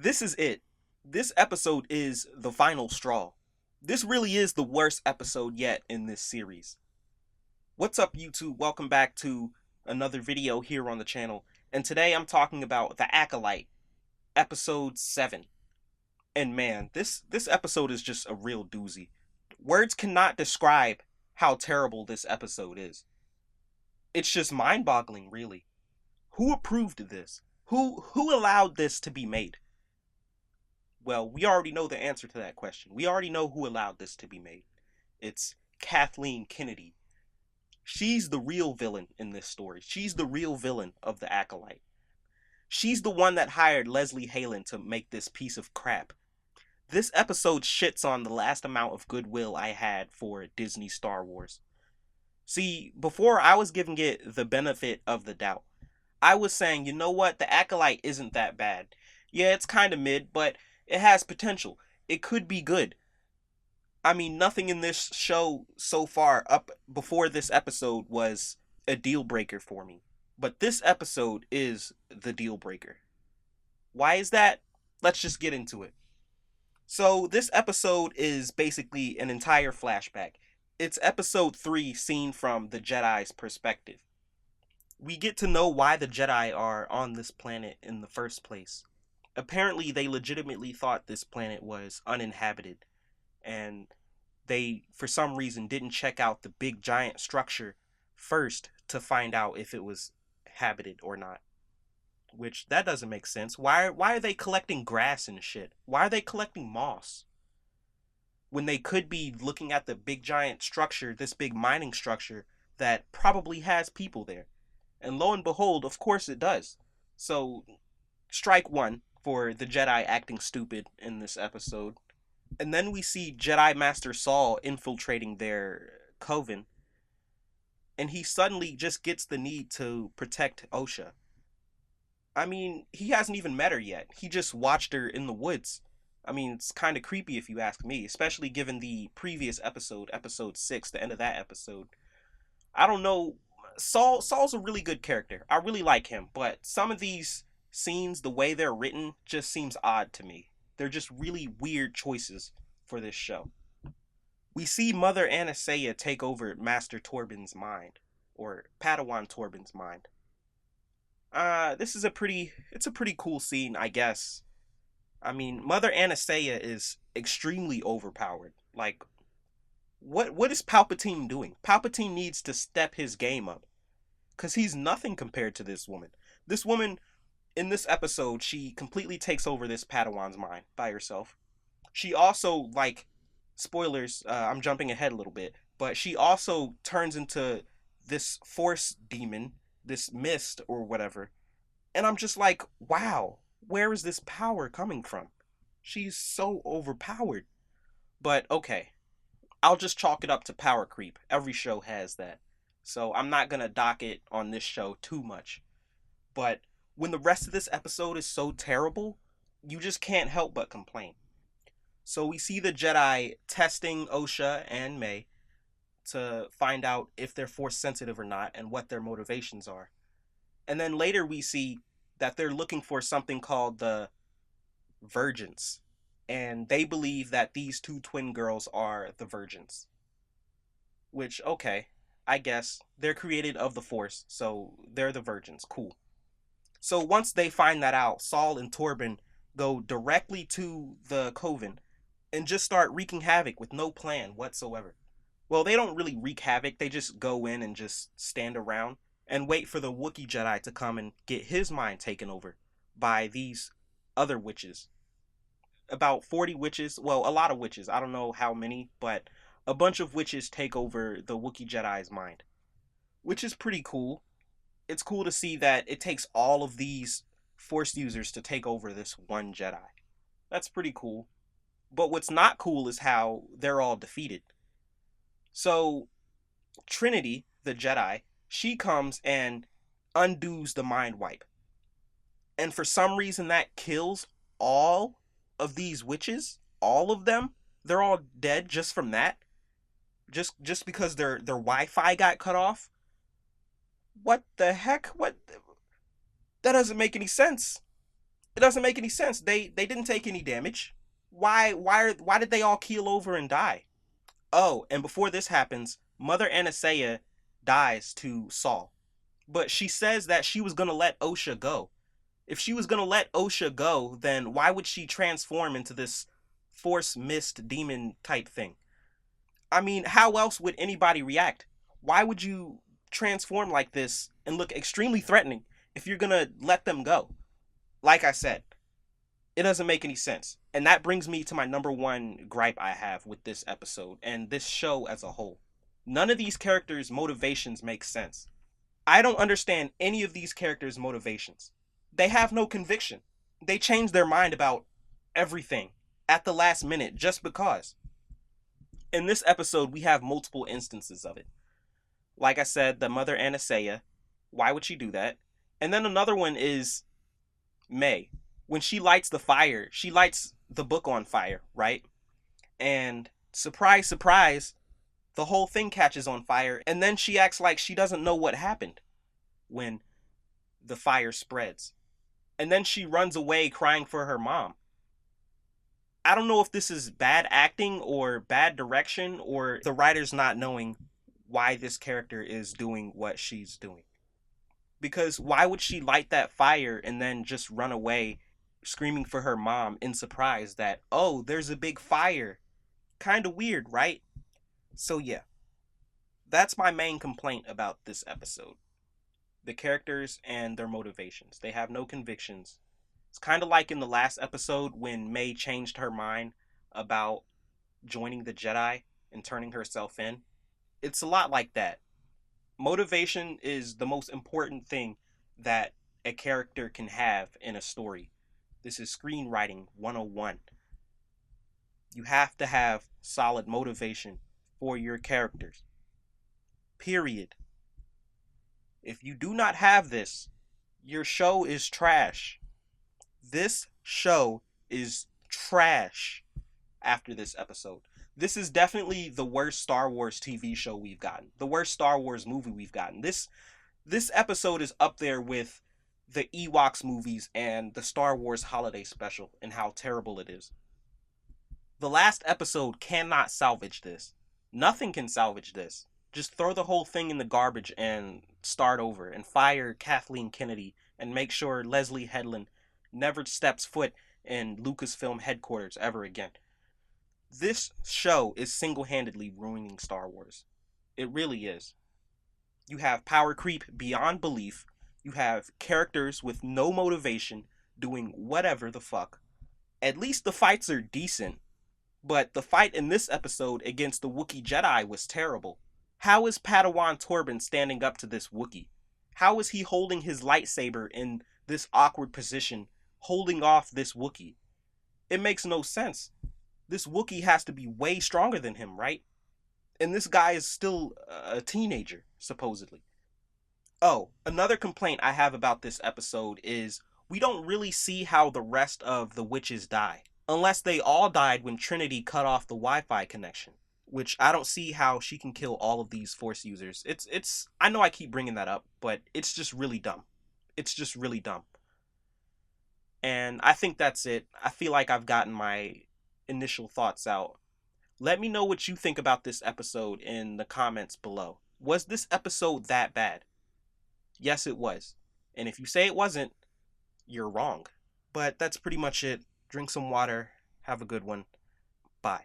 This is it. This episode is the final straw. This really is the worst episode yet in this series. What's up, YouTube? Welcome back to another video here on the channel. And today I'm talking about The Acolyte, episode 7. And man, this episode is just a real doozy. Words cannot describe how terrible this episode is. It's just mind-boggling, really. Who approved this? Who allowed this to be made? Well, we already know the answer to that question. We already know who allowed this to be made. It's Kathleen Kennedy. She's the real villain in this story. She's the real villain of The Acolyte. She's the one that hired Leslie Halen to make this piece of crap. This episode shits on the last amount of goodwill I had for Disney Star Wars. See, before I was giving it the benefit of the doubt. I was saying, you know what, The Acolyte isn't that bad. Yeah, it's kind of mid, but it has potential. It could be good. I mean, nothing in this show so far up before this episode was a deal breaker for me. But this episode is the deal breaker. Why is that? Let's just get into it. So, this episode is basically an entire flashback. It's episode 3 seen from the Jedi's perspective. We get to know why the Jedi are on this planet in the first place. Apparently, they legitimately thought this planet was uninhabited, and they, for some reason, didn't check out the big giant structure first to find out if it was habited or not. Which, that doesn't make sense. Why are they collecting grass and shit? Why are they collecting moss? When they could be looking at the big giant structure, this big mining structure, that probably has people there. And lo and behold, of course it does. So, strike one for the Jedi acting stupid in this episode. And then we see Jedi Master Saul infiltrating their coven. And he suddenly just gets the need to protect Osha. I mean, he hasn't even met her yet. He just watched her in the woods. I mean, it's kind of creepy if you ask me, especially given the previous episode, episode 6, the end of that episode. I don't know. Saul's a really good character. I really like him, but some of these scenes, the way they're written, just seems odd to me. They're just really weird choices for this show. We see Mother Anastasia take over Master Torbin's mind, or Padawan Torbin's mind. This is it's a pretty cool scene, I guess. I mean, Mother Anastasia is extremely overpowered. Like, what is Palpatine doing? Palpatine needs to step his game up, because he's nothing compared to this woman. This woman, in this episode, she completely takes over this Padawan's mind by herself. She also, like, spoilers, I'm jumping ahead a little bit, but she also turns into this force demon, this mist or whatever. And I'm just like, wow, where is this power coming from? She's so overpowered. But okay, I'll just chalk it up to power creep. Every show has that. So I'm not going to dock it on this show too much. But when the rest of this episode is so terrible, you just can't help but complain. So we see the Jedi testing Osha and May to find out if they're force sensitive or not and what their motivations are. And then later we see that they're looking for something called the Virgins. And they believe that these two twin girls are the Virgins. Which, okay, I guess. They're created of the Force, so they're the Virgins. Cool. So once they find that out, Saul and Torbin go directly to the Coven and just start wreaking havoc with no plan whatsoever. Well, they don't really wreak havoc, they just go in and just stand around and wait for the Wookiee Jedi to come and get his mind taken over by these other witches. About 40 witches, well, a lot of witches, I don't know how many, but a bunch of witches take over the Wookiee Jedi's mind. Which is pretty cool. It's cool to see that it takes all of these Force users to take over this one Jedi. That's pretty cool. But what's not cool is how they're all defeated. So, Trinity, the Jedi, she comes and undoes the mind wipe. And for some reason that kills all of these witches, all of them. They're all dead just from that. Just because their Wi-Fi got cut off. What the heck? What? That doesn't make any sense. It doesn't make any sense. They didn't take any damage. Why did they all keel over and die? Oh, and before this happens, Mother Anastasia dies to Saul. But she says that she was gonna let Osha go. If she was gonna let Osha go, then why would she transform into this force mist demon type thing? I mean, how else would anybody react? Why would you transform like this and look extremely threatening if you're gonna let them go? Like I said, it doesn't make any sense. And that brings me to my number one gripe I have with this episode and this show as a whole. None of these characters' motivations make sense. I don't understand any of these characters' motivations. They have no conviction. They change their mind about everything at the last minute just because. In this episode, we have multiple instances of it. Like I said, the Mother Anastasia. Why would she do that? And then another one is May. When she lights the fire, she lights the book on fire, right? And surprise, surprise, the whole thing catches on fire. And then she acts like she doesn't know what happened when the fire spreads. And then she runs away crying for her mom. I don't know if this is bad acting or bad direction or the writers not knowing why this character is doing what she's doing. Because why would she light that fire and then just run away screaming for her mom in surprise that, oh, there's a big fire? Kind of weird, right? So yeah, that's my main complaint about this episode. The characters and their motivations. They have no convictions. It's kind of like in the last episode when May changed her mind about joining the Jedi and turning herself in. It's a lot like that. Motivation is the most important thing that a character can have in a story. This is screenwriting 101. You have to have solid motivation for your characters. Period. If you do not have this, your show is trash. This show is trash after this episode. This is definitely the worst Star Wars TV show we've gotten. The worst Star Wars movie we've gotten. This episode is up there with the Ewoks movies and the Star Wars holiday special and how terrible it is. The last episode cannot salvage this. Nothing can salvage this. Just throw the whole thing in the garbage and start over and fire Kathleen Kennedy and make sure Leslie Headland never steps foot in Lucasfilm headquarters ever again. This show is single-handedly ruining Star Wars. It really is. You have power creep beyond belief. You have characters with no motivation doing whatever the fuck. At least the fights are decent. But the fight in this episode against the Wookiee Jedi was terrible. How is Padawan Torben standing up to this Wookiee? How is he holding his lightsaber in this awkward position, holding off this Wookiee? It makes no sense. This Wookiee has to be way stronger than him, right? And this guy is still a teenager, supposedly. Oh, another complaint I have about this episode is we don't really see how the rest of the witches die. Unless they all died when Trinity cut off the Wi-Fi connection. Which I don't see how she can kill all of these Force users. It's I know I keep bringing that up, but it's just really dumb. It's just really dumb. And I think that's it. I feel like I've gotten my initial thoughts out. Let me know what you think about this episode in the comments below. Was this episode that bad? Yes, it was. And if you say it wasn't, you're wrong. But that's pretty much it. Drink some water. Have a good one. Bye.